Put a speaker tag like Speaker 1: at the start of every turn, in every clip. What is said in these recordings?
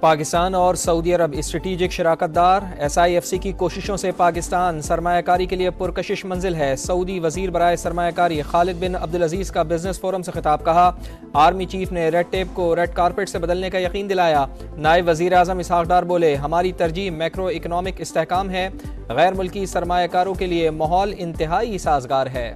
Speaker 1: पाकिस्तान और सऊदी अरब strategic शराकतदार। SIFC की कोशिशों से पाकिस्तान सरमायाकारी के लिए पुरकशिश मंजिल है। सऊदी वजीर बराए सरमायाकारी खालिद बिन अब्दुल अजीज़ का बिजनेस फोरम से खिताब। कहा, आर्मी चीफ ने रेड टेप को रेड कारपेट से बदलने का यकीन दिलाया। नायब वजीर आज़म इसहाक डार बोले, हमारी तरजीह मैक्रो इकनॉमिक इस्तेहकाम है। गैर मुल्की सरमायाकारों के लिए माहौल इंतहाई साजगार है।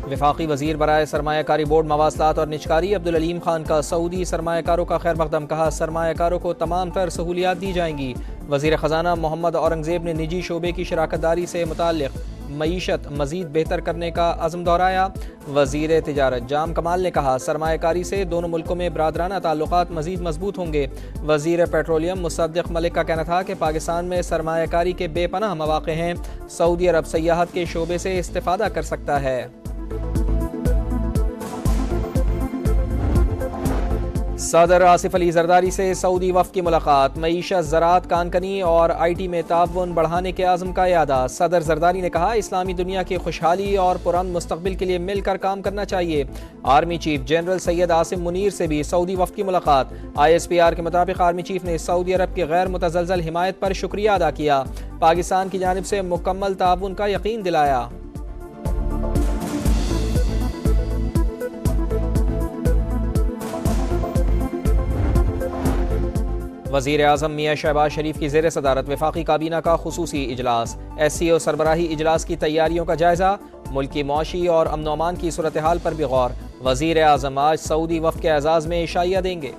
Speaker 1: वफाकी वजीर बराए सरमायाकारी बोर्ड मवासलात और निजकारी अब्दुल अलीम खान का सऊदी सरमायाकारों का खैर मकदम। कहा, सरमायाकारों को तमाम तर सहूलियात दी जाएंगी। वजीर ख़जाना मोहम्मद औरंगजेब ने निजी शोबे की शराकतदारी से मुताल्लिक़ मईशत मजीद बेहतर करने का अज़्म दोहराया। वजीर तिजारत जाम कमाल ने कहा, सरमायाकारी से दोनों मुल्कों में बरादराना ताल्लुकात मजीद मजबूत होंगे। वजीर पेट्रोलियम मुसद्दिक मलिक का कहना था कि पाकिस्तान में सरमायाकारी के बेपनाह मौक़े हैं। सऊदी अरब सयाहत के शोबे से इस्तेफादा कर सकता है। सदर आसिफ अली जरदारी से सऊदी वफ़द की मुलाकात। मईशत, ज़राअत, कानकनी और IT में ताउन बढ़ाने के आज़म का यादा। सदर जरदारी ने कहा, इस्लामी दुनिया की खुशहाली और पुरअमन मुस्तक़बिल के लिए मिलकर काम करना चाहिए। Army chief general Syed Asim Munir से भी सऊदी वफ़द की मुलाकात। ISPR के मुताबिक आर्मी चीफ ने सऊदी अरब की गैर मुतज़लज़ल हिमायत पर शुक्रिया अदा किया। पाकिस्तान की जानिब से मुकम्मल ताउन का यकीन दिलाया। वज़ीर आज़म मियाँ शहबाज शरीफ की ज़ेर सदारत वफाकी काबीना का खुसूसी इजलास। SCO सरबराही इजलास की तैयारियों का जायज़ा। मुल्की मौशी और अमन व अमान की सूरत हाल पर भी गौर। वज़ीर आज़म आज सऊदी वफ़द के एजाज़ में इशाइया देंगे।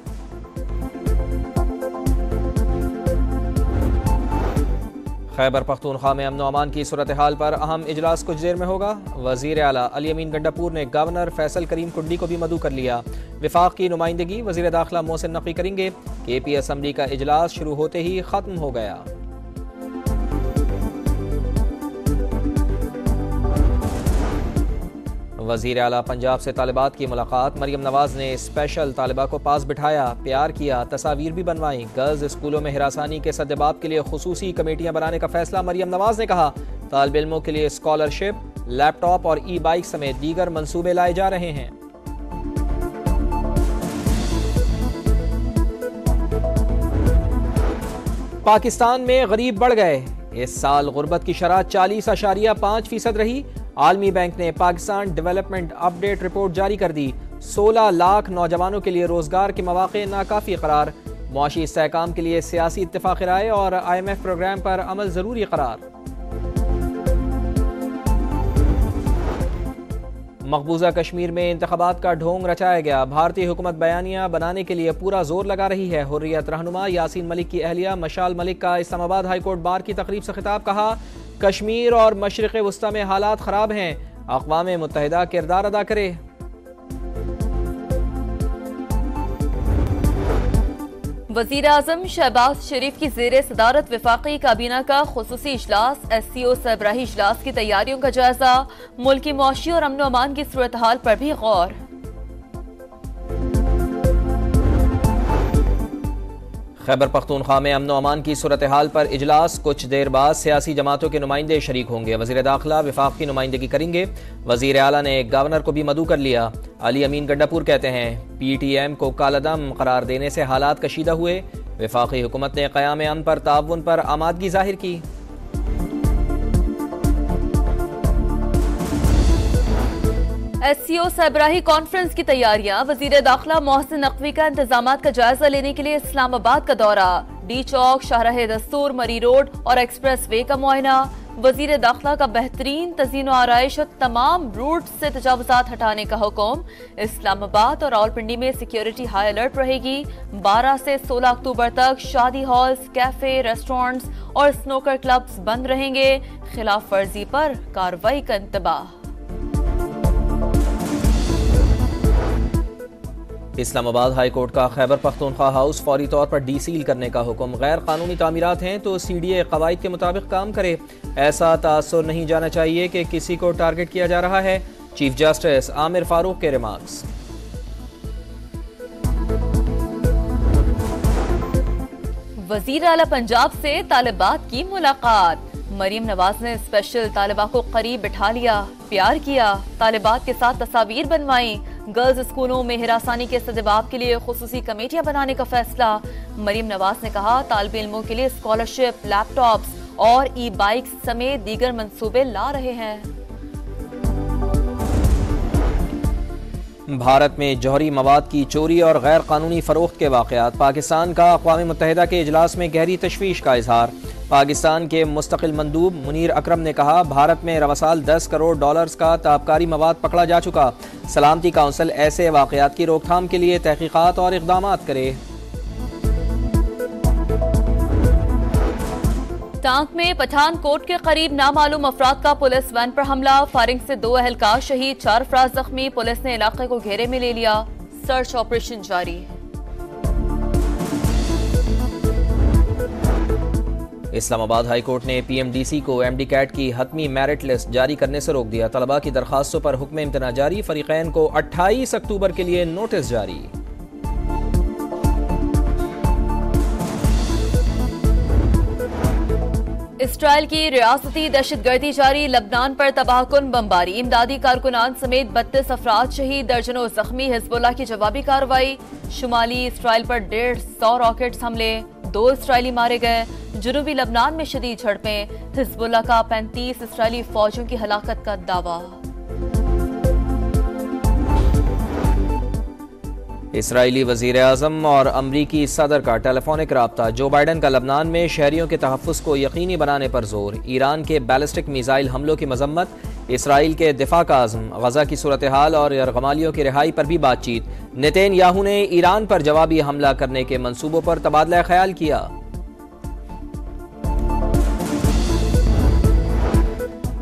Speaker 1: खैबर पख्तूनख्वा में अमन व अमान की सूरत हाल पर अहम इजलास कुछ देर में होगा। वज़ीर आला अली अमीन गंडापुर ने गवर्नर फैसल करीम कुंडी को भी मदऊ कर लिया। विफाक की नुमाइंदगी वज़ीर दाखिला मोहसिन नक़वी करेंगे। KP असम्बली का इजलास शुरू होते ही ख़त्म हो गया। वज़ीर आला पंजाब से तालिबात की मुलाकात। मरियम नवाज ने स्पेशल तालिबा को पास बिठाया, प्यार किया, तस्वीर भी बनवाई। गर्ल्स स्कूलों में हिरासानी के सद्देबाब के लिए खुसूसी कमेटियां बनाने का फैसला। मरियम नवाज ने कहा, तालिब इल्मों के लिए स्कॉलरशिप, लैपटॉप और E-बाइक समेत दीगर मंसूबे लाए जा रहे हैं। पाकिस्तान में गरीब बढ़ गए। इस साल गुर्बत की शरह 40.5% रही। आलमी बैंक ने पाकिस्तान डेवलपमेंट अपडेट रिपोर्ट जारी कर दी। 16 लाख नौजवानों के लिए रोजगार के मौके नाकाफी करार। मुआशी इस्तेहकाम के लिए सियासी इत्तेफाक राय और IMF प्रोग्राम पर अमल जरूरी करार। मकबूजा कश्मीर में इंतखाबात का ढोंग रचाया गया। भारतीय हुकूमत बयानिया बनाने के लिए पूरा जोर लगा रही है। हुर्रियत रहनुमा यासीन मलिक की अहलिया मशाल मलिक का इस्लामाबाद हाईकोर्ट बार की तकरीब से खिताब। कहा, कश्मीर और मशरिक़ वस्ता में हालात खराब हैं, अक़वाम मुत्तहिदा किरदार अदा करे।
Speaker 2: वज़ीर आज़म शहबाज शरीफ की ज़ेर सदारत वफाकी काबीना का खुसूसी इजलास। SCO सरबराही इजलास की तैयारियों का जायजा। मुल्की मौशी और अमन व अमान की सूरत हाल पर भी गौर।
Speaker 1: खैबर पख्तूनख्वा में अमन व अमान की सूरत हाल पर इजलास। कुछ देर बाद सियासी जमातों के नुमाइंदे शरीक होंगे। वज़ीर दाखिला वफाक की नुमाइंदगी करेंगे। वज़ीर आला ने गवर्नर को भी मदऊ कर लिया। अली अमीन गंडापुर कहते हैं, PTM को कालादम करार देने से हालात कशीदा हुए। वफाकी हुकूमत ने क़याम अमन पर ताउन पर आमादगी जाहिर की।
Speaker 2: SCO सरबराही कॉन्फ्रेंस की तैयारियां। वजीर दाखिला मोहसिन नकवी का इंतजामात का जायजा लेने के लिए इस्लामाबाद का दौरा। D चौक, शाहराह दस्तूर, मरी रोड और एक्सप्रेस वे का मुआयना। वजीर दाखिला का बेहतरीन तज़ीन व आराइश और तमाम रूट से तजावुज़ात हटाने का हुक्म। इस्लामाबाद और रावलपिंडी में सिक्योरिटी हाई अलर्ट रहेगी। 12 से 16 अक्टूबर तक शादी हॉल्स, कैफे, रेस्टोरेंट्स और स्नोकर क्लब्स बंद रहेंगे। खिलाफ वर्जी पर कार्रवाई का इंतबाह।
Speaker 1: इस्लामाबाद हाई कोर्ट का खैबर पख्तूनख्वा हाउस फौरी तौर पर डीसील करने का हुक्म। गैर कानूनी तामीरात हैं तो CDA कवायद के मुताबिक काम करे। ऐसा तासुर नहीं जाना चाहिए कि किसी को टारगेट किया जा रहा है। चीफ जस्टिस आमिर फारूक के रिमार्क्स। वजीर
Speaker 2: आला पंजाब से तालिबात की मुलाकात। मरीम नवाज ने स्पेशल तालिबा को करीब बिठा लिया, प्यार किया, तालिबात के साथ तस्वीर बनवाई। गर्ल्स स्कूलों में हिरासानी के सद्भाव के लिए खुसूसी कमेटियां बनाने का फैसला। मरीम नवाज ने कहा, तालिब इल्मों के लिए स्कॉलरशिप, लैपटॉप्स और ई बाइक्स समेत दीगर मंसूबे ला रहे हैं।
Speaker 1: भारत में जौहरी मवाद की चोरी और गैर कानूनी फरोख्त के वाक़यात। पाकिस्तान का अक़वाम मुत्तहिदा के इजलास में गहरी तशवीश का इजहार। पाकिस्तान के मुस्तकिल मंदूब मुनीर अकरम ने कहा, भारत में रवासाल 10 करोड़ डॉलर्स का ताबकारी मवाद पकड़ा जा चुका। सलामती काउंसिल ऐसे वाक़यात की रोकथाम के लिए तहकीकात और इक़दामात करे।
Speaker 2: टांक में पठानकोट के करीब नामालूम अफराद का पुलिस वैन पर हमला। फायरिंग से 2 एहलकार शहीद, 4 अफराद जख्मी। पुलिस ने इलाके को घेरे में ले लिया, सर्च ऑपरेशन जारी।
Speaker 1: इस्लामाबाद हाई कोर्ट ने PMDC को MD कैट की हतमी मेरिट लिस्ट जारी करने से रोक दिया। तलबा की दरखास्तों पर हुक्म इम्तना जारी। फरीकैन को 28 अक्टूबर के लिए नोटिस जारी।
Speaker 2: इसराइल की रियासती दहशतगर्दी जारी। लबनान पर तबाहकुन बमबारी, इमदादी कारकुनान समेत 32 अफराद शहीद, दर्जनों जख्मी। हिजबुल्लाह की जवाबी कार्रवाई। शुमाली इसराइल पर 150 रॉकेट्स हमले, 2 इसराइली मारे गए। जुनूबी लबनान में शदीद झड़पें। हिजबुल्लाह का 35 इसराइली फौजियों की हलाकत का दावा।
Speaker 1: इसराइली वज़ीर आज़म और अमरीकी सदर का टेलीफोनिक राब्ता। जो बाइडन का लबनान में शहरियों के तहफ़्फ़ुज़ को यकीनी बनाने पर जोर। ईरान के बैलिस्टिक मिसाइल हमलों की मजम्मत। इसराइल के दिफा का आज़म। गजा की सूरत हाल और यरगमालियों की रिहाई पर भी बातचीत। नेतन्याहू ने ईरान पर जवाबी हमला करने के मंसूबों पर तबादला ख्याल किया।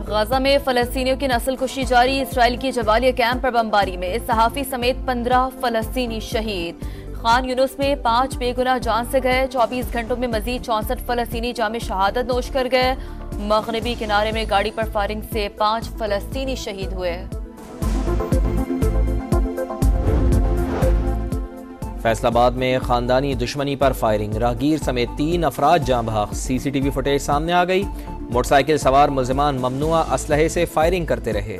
Speaker 2: गजा में फलस्तीनियों की नस्लकुशी जारी। इसराइल की जबालिया कैंप पर बमबारी में सहाफ़ी समेत 15 फलस्तीनी शहीद। खान यूनुस में 5 बेगुनाह जान से गए। 24 घंटों में मजीद 64 फलस्तीनी जामे शहादत नोश कर गए। मगरबी किनारे में गाड़ी पर फायरिंग से 5 फलस्तीनी शहीद हुए।
Speaker 1: फैसलाबाद में खानदानी दुश्मनी पर फायरिंग। राहगीर समेत 3 अफराद जाँ बहक। CCTV फुटेज सामने आ गई। मोटरसाइकिल सवार मुल्जिमान ममनुआ असलहे से फायरिंग करते रहे।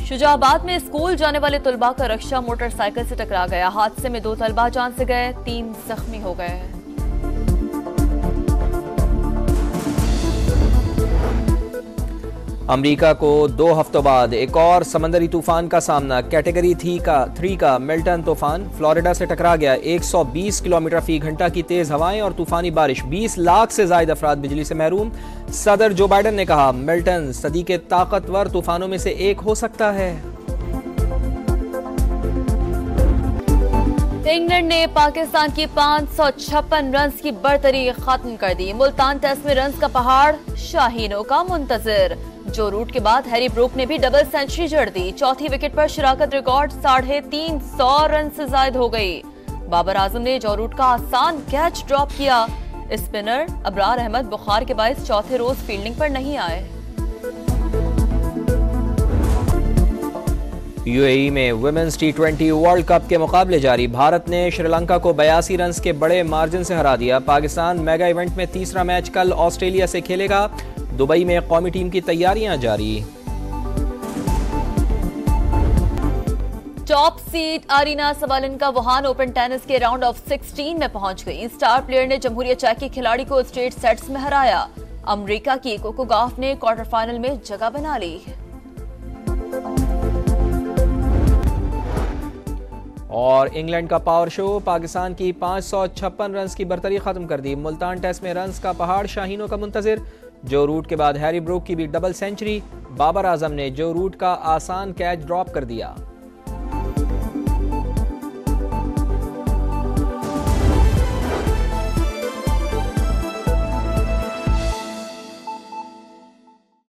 Speaker 2: शुजाबाद में स्कूल जाने वाले तलबा का रक्षा मोटरसाइकिल से टकरा गया। हादसे में 2 तलबा जान से गए, 3 जख्मी हो गए। अमरीका को 2 हफ्तों बाद एक और समंदरी तूफान का सामना। कैटेगरी 3 का मिल्टन तूफान फ्लोरिडा से टकरा गया। 120 किलोमीटर फी घंटा की तेज हवाएं और तूफानी बारिश। 20 लाख से ज्यादा अफराद बिजली से महरूम। सदर जो बाइडन ने कहा, मिल्टन सदी के ताकतवर तूफानों में से एक हो सकता है। इंग्लैंड ने पाकिस्तान की 556 रन की बढ़तरी खत्म कर दी। मुल्तान टेस्ट में रन का पहाड़ शाहीनों का मुंतजिर। जो रूट के बाद हैरी ब्रूक ने भी डबल सेंचुरी जड़ दी। चौथी विकेट पर शिराकत रिकॉर्ड 350 रन से जायद हो गई। बाबर आजम ने जो रूट का आसान कैच ड्रॉप किया। स्पिनर अबरार अहमद बुखार के बायस चौथे रोज फील्डिंग पर नहीं आए।
Speaker 1: UAE में वुमेन्स T20 वर्ल्ड कप के मुकाबले जारी। भारत ने श्रीलंका को 82 रन के बड़े मार्जिन से हरा दिया। पाकिस्तान मेगा इवेंट में तीसरा मैच कल ऑस्ट्रेलिया से खेलेगा। दुबई में कौमी टीम की तैयारियां जारी।
Speaker 2: Top seed Aryna Sabalenka Wuhan Open tennis के राउंड ऑफ 16 में पहुंच गई। स्टार प्लेयर ने जमहूरिया चेक के खिलाड़ी को स्ट्रेट सेट्स में हराया। अमेरिका की कोको गॉफ ने क्वार्टर फाइनल में जगह बना ली।
Speaker 1: और इंग्लैंड का पावर शो। पाकिस्तान की 556 रन की बर्तरी खत्म कर दी। मुल्तान टेस्ट में रन का पहाड़ शाहीनों का मुंतजिर। जो रूट के बाद हैरी ब्रूक की भी डबल सेंचुरी। बाबर आजम ने जो रूट का आसान कैच ड्रॉप कर दिया।